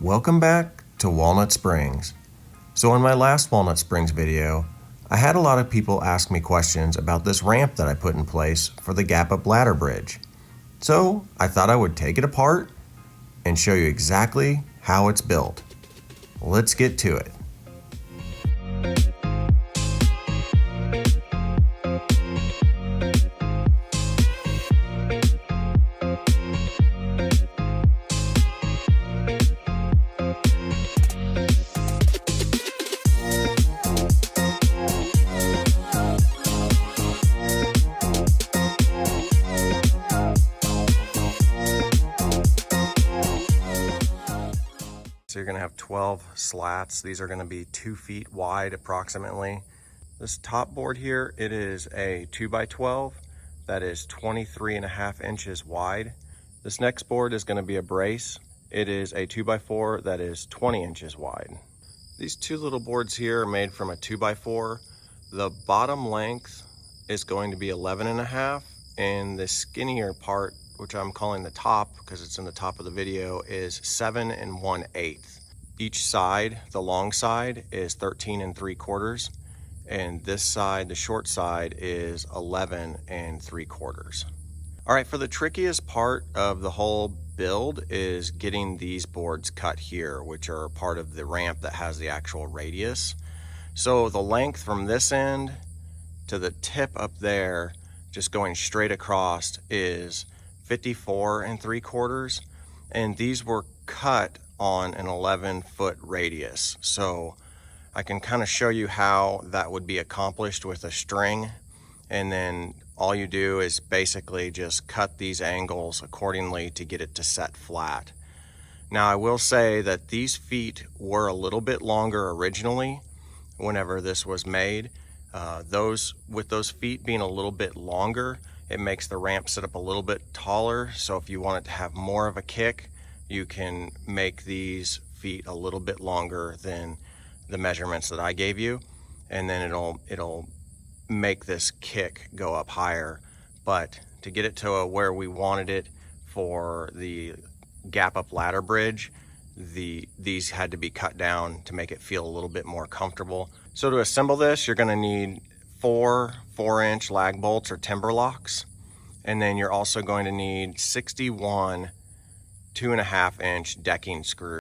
Welcome back to Walnut Springs. So in my last Walnut Springs video, I had a lot of people ask me questions about this ramp that I put in place for the Gap Up Ladder Bridge. So I thought I would take it apart and show you exactly how it's built. Let's get to it. So you're going to have 12 slats. These are going to be 2 feet wide approximately. This top board here, it is a 2x12 that is 23.5 inches wide. This next board is going to be a brace. It is a 2x4 that is 20 inches wide. These two little boards here are made from a 2x4. The bottom length is going to be 11.5, and the skinnier part, which I'm calling the top because it's in the top of the video, is 7 1/8. Each side, the long side, is 13 3/4, and this side, the short side, is 11 3/4. All right, for the trickiest part of the whole build is getting these boards cut here, which are part of the ramp that has the actual radius. So the length from this end to the tip up there, just going straight across, is 54 3/4, and these were cut on an 11-foot radius. So I can kind of show you how that would be accomplished with a string, and then all you do is basically just cut these angles accordingly to get it to set flat. Now I will say that these feet were a little bit longer originally whenever this was made. With those feet being a little bit longer, it makes the ramp sit up a little bit taller. So if you want it to have more of a kick, you can make these feet a little bit longer than the measurements that I gave you, and then it'll make this kick go up higher. But to get it to where we wanted it for the Gap Up Ladder Bridge, these had to be cut down to make it feel a little bit more comfortable. So to assemble this, you're going to need 4 4-inch lag bolts or timber locks, and then you're also going to need 61 2.5-inch decking screws.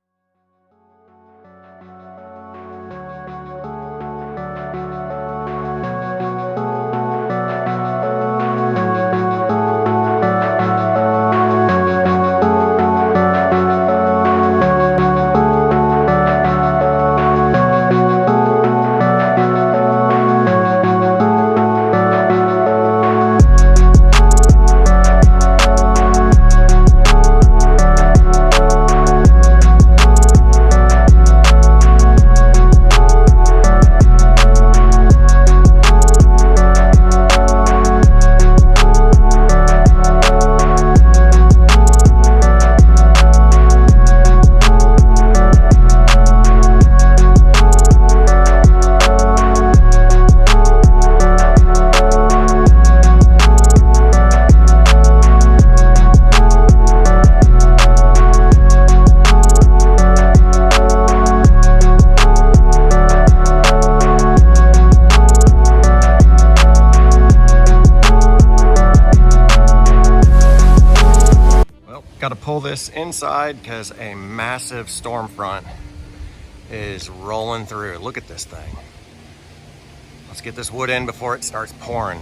Got to pull this inside because a massive storm front is rolling through. Look at this thing. Let's get this wood in before it starts pouring.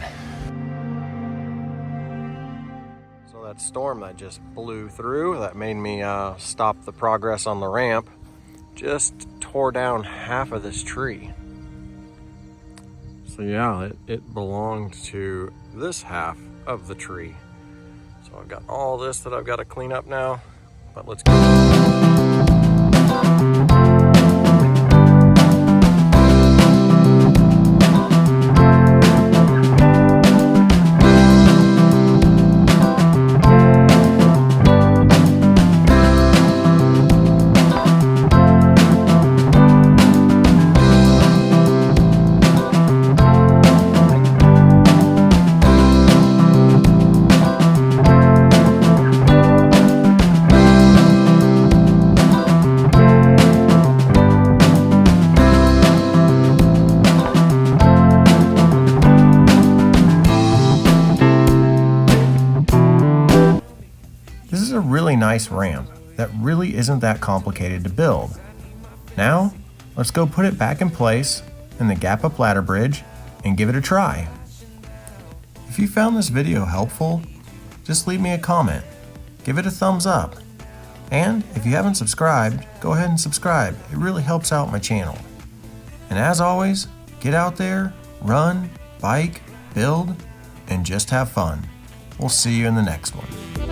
So that storm that just blew through, that made me stop the progress on the ramp, just tore down half of this tree. So yeah, it belonged to this half of the tree. So I've got all this that I've got to clean up now, but let's go. This is a really nice ramp that really isn't that complicated to build. Now, let's go put it back in place in the gap up ladder bridge and give it a try. If you found this video helpful, just leave me a comment, give it a thumbs up, and if you haven't subscribed, go ahead and subscribe. It really helps out my channel. And as always, get out there, run, bike, build, and just have fun. We'll see you in the next one.